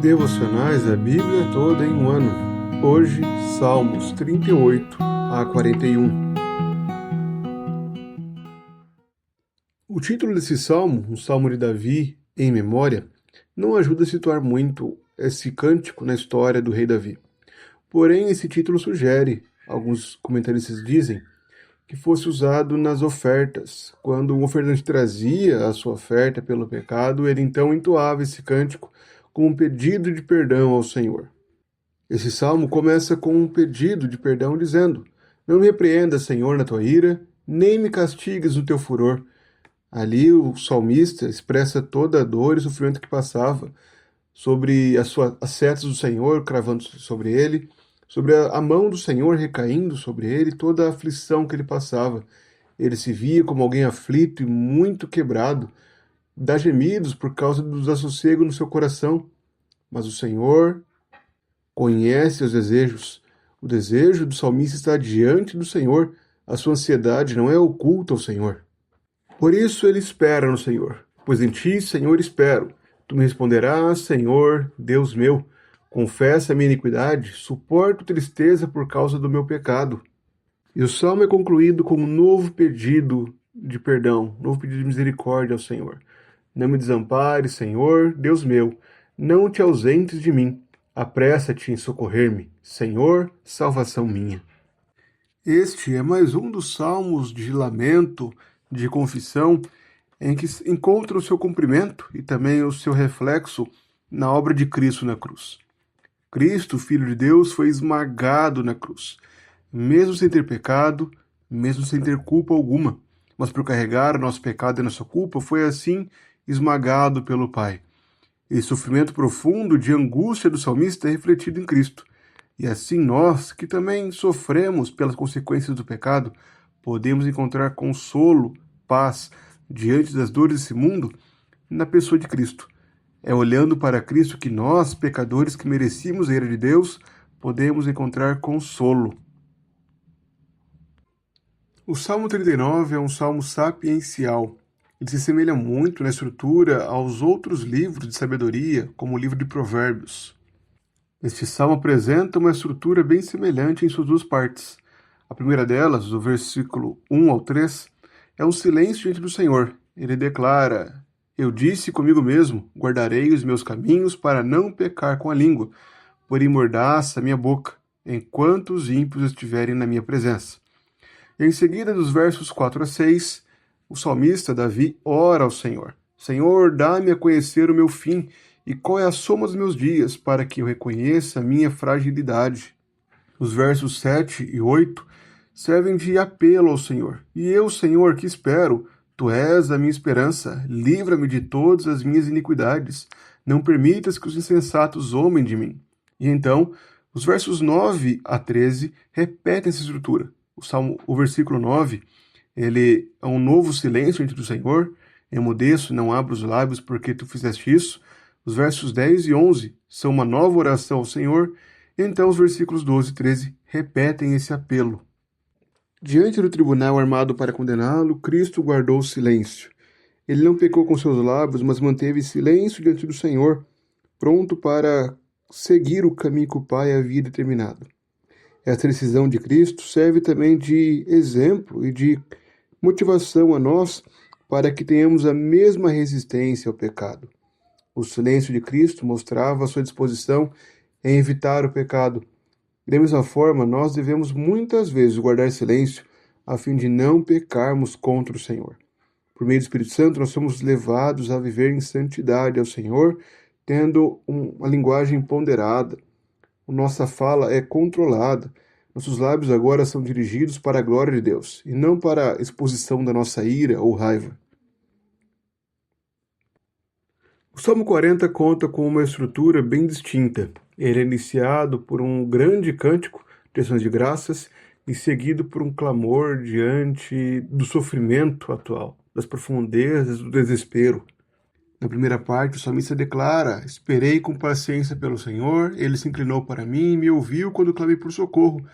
Devocionais da Bíblia toda em um ano. Hoje, Salmos 38 a 41. O título desse salmo, um salmo de Davi em memória, não ajuda a situar muito esse cântico na história do rei Davi. Porém, esse título sugere, alguns comentaristas dizem, que fosse usado nas ofertas. Quando um ofertante trazia a sua oferta pelo pecado, ele então entoava esse cântico como um pedido de perdão ao Senhor. Esse salmo começa com um pedido de perdão dizendo: "Não me repreenda, Senhor, na tua ira, nem me castigues no teu furor." Ali o salmista expressa toda a dor e sofrimento que passava sobre as setas do Senhor cravando sobre ele, sobre a mão do Senhor recaindo sobre ele, toda a aflição que ele passava. Ele se via como alguém aflito e muito quebrado, dá gemidos por causa do desassossego no seu coração. Mas o Senhor conhece os desejos. O desejo do salmista está diante do Senhor. A sua ansiedade não é oculta ao Senhor. Por isso ele espera no Senhor. Pois em ti, Senhor, espero. Tu me responderás, Senhor, Deus meu. Confessa a minha iniquidade, suporto tristeza por causa do meu pecado. E o salmo é concluído com um novo pedido de perdão, um novo pedido de misericórdia ao Senhor. Não me desampares, Senhor, Deus meu. Não te ausentes de mim. Apressa-te em socorrer-me, Senhor, salvação minha. Este é mais um dos salmos de lamento, de confissão, em que encontra o seu cumprimento e também o seu reflexo na obra de Cristo na cruz. Cristo, Filho de Deus, foi esmagado na cruz, mesmo sem ter pecado, mesmo sem ter culpa alguma, mas por carregar o nosso pecado e a nossa culpa, foi assim esmagado pelo Pai. Esse sofrimento profundo de angústia do salmista é refletido em Cristo. E assim nós, que também sofremos pelas consequências do pecado, podemos encontrar consolo, paz, diante das dores desse mundo, na pessoa de Cristo. É olhando para Cristo que nós, pecadores que merecíamos a ira de Deus, podemos encontrar consolo. O Salmo 39 é um salmo sapiencial. Ele se assemelha muito na estrutura aos outros livros de sabedoria, como o livro de Provérbios. Este salmo apresenta uma estrutura bem semelhante em suas duas partes. A primeira delas, do versículo 1 ao 3, é um silêncio diante do Senhor. Ele declara: "Eu disse comigo mesmo, guardarei os meus caminhos para não pecar com a língua, porém mordaça a minha boca, enquanto os ímpios estiverem na minha presença." E em seguida, dos versos 4 a 6, o salmista Davi ora ao Senhor: "Senhor, dá-me a conhecer o meu fim e qual é a soma dos meus dias, para que eu reconheça a minha fragilidade." Os versos 7 e 8 servem de apelo ao Senhor. "E eu, Senhor, que espero, tu és a minha esperança, livra-me de todas as minhas iniquidades, não permitas que os insensatos zombem de mim." E então, os versos 9 a 13 repetem essa estrutura. O versículo 9, ele é um novo silêncio diante do Senhor: "Emudeço, não abro os lábios, porque tu fizeste isso." Os versos 10 e 11 são uma nova oração ao Senhor. E então os versículos 12 e 13 repetem esse apelo. Diante do tribunal armado para condená-lo, Cristo guardou silêncio. Ele não pecou com seus lábios, mas manteve silêncio diante do Senhor, pronto para seguir o caminho que o Pai havia determinado. Essa decisão de Cristo serve também de exemplo e de motivação a nós para que tenhamos a mesma resistência ao pecado. O silêncio de Cristo mostrava a sua disposição em evitar o pecado. Da mesma forma, nós devemos muitas vezes guardar silêncio a fim de não pecarmos contra o Senhor. Por meio do Espírito Santo, nós somos levados a viver em santidade ao Senhor, tendo uma linguagem ponderada. Nossa fala é controlada. Nossos lábios agora são dirigidos para a glória de Deus, e não para a exposição da nossa ira ou raiva. O Salmo 40 conta com uma estrutura bem distinta. Ele é iniciado por um grande cântico de ações de graças e seguido por um clamor diante do sofrimento atual, das profundezas do desespero. Na primeira parte, o salmista declara: "Esperei com paciência pelo Senhor, ele se inclinou para mim e me ouviu quando clamei por socorro.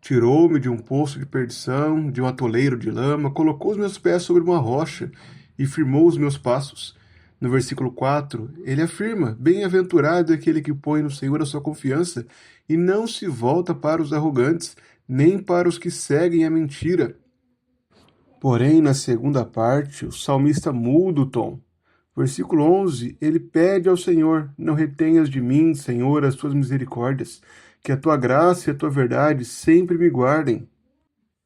Tirou-me de um poço de perdição, de um atoleiro de lama, colocou os meus pés sobre uma rocha e firmou os meus passos. No versículo 4, ele afirma: Bem-aventurado é aquele que põe no Senhor a sua confiança e não se volta para os arrogantes, nem para os que seguem a mentira. Porém, na segunda parte, o salmista muda o tom. Versículo 11, ele pede ao Senhor: Não retenhas de mim, Senhor, as tuas misericórdias, que a tua graça e a tua verdade sempre me guardem.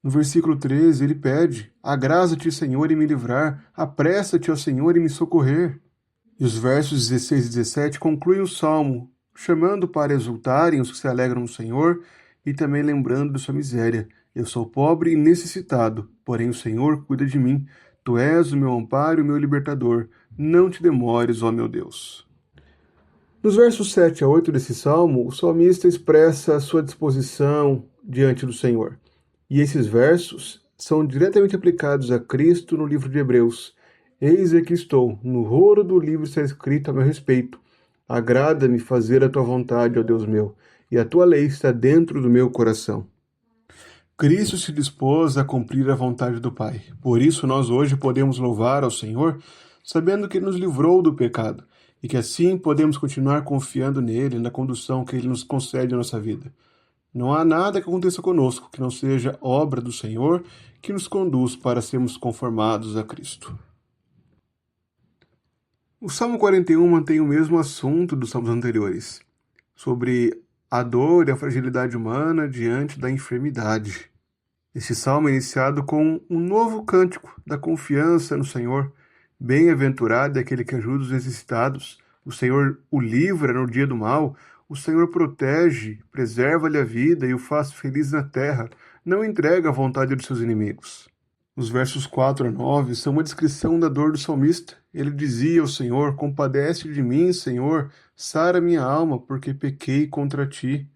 No versículo 13, ele pede: Agrada-te, Senhor, em me livrar, apressa-te, ó Senhor, em me socorrer. E os versos 16 e 17 concluem o salmo, chamando para exultarem os que se alegram no Senhor e também lembrando de sua miséria. Eu sou pobre e necessitado, porém o Senhor cuida de mim. Tu és o meu amparo e o meu libertador. Não te demores, ó meu Deus. Nos versos 7 a 8 desse salmo, o salmista expressa a sua disposição diante do Senhor. E esses versos são diretamente aplicados a Cristo no livro de Hebreus. Eis aqui estou, no rolo do livro está escrito a meu respeito. Agrada-me fazer a tua vontade, ó Deus meu, e a tua lei está dentro do meu coração. Cristo se dispôs a cumprir a vontade do Pai. Por isso nós hoje podemos louvar ao Senhor, sabendo que Ele nos livrou do pecado, e que assim podemos continuar confiando nele, na condução que Ele nos concede em nossa vida. Não há nada que aconteça conosco que não seja obra do Senhor que nos conduz para sermos conformados a Cristo. O Salmo 41 mantém o mesmo assunto dos salmos anteriores, sobre a dor e a fragilidade humana diante da enfermidade. Este salmo é iniciado com um novo cântico da confiança no Senhor. Bem-aventurado é aquele que ajuda os necessitados. O Senhor o livra no dia do mal. O Senhor protege, preserva-lhe a vida e o faz feliz na terra. Não entrega à vontade dos seus inimigos. Os versos 4 a 9 são uma descrição da dor do salmista. Ele dizia ao Senhor: Compadece de mim, Senhor, sara minha alma, porque pequei contra ti.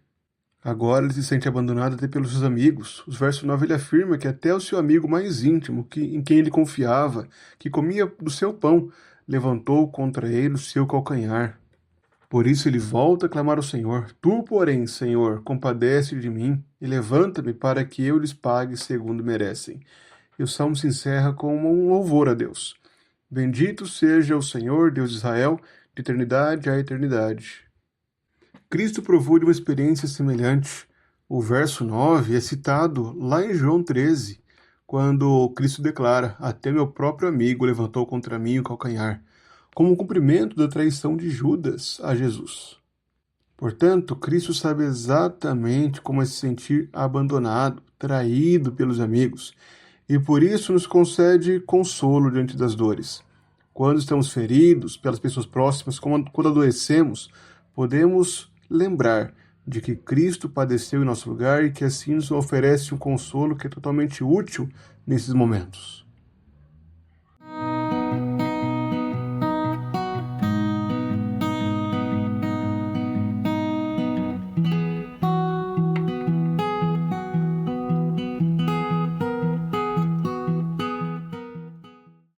Agora ele se sente abandonado até pelos seus amigos. Os versos 9 ele afirma que até o seu amigo mais íntimo, em quem ele confiava, que comia do seu pão, levantou contra ele o seu calcanhar. Por isso ele volta a clamar ao Senhor: Tu, porém, Senhor, compadece de mim e levanta-me para que eu lhes pague segundo merecem. E o salmo se encerra com um louvor a Deus. Bendito seja o Senhor, Deus de Israel, de eternidade a eternidade. Cristo provou de uma experiência semelhante. O verso 9 é citado lá em João 13, quando Cristo declara: Até meu próprio amigo levantou contra mim o calcanhar, como um cumprimento da traição de Judas a Jesus. Portanto, Cristo sabe exatamente como é se sentir abandonado, traído pelos amigos, e por isso nos concede consolo diante das dores. Quando estamos feridos pelas pessoas próximas, quando adoecemos, podemos lembrar de que Cristo padeceu em nosso lugar e que assim nos oferece um consolo que é totalmente útil nesses momentos.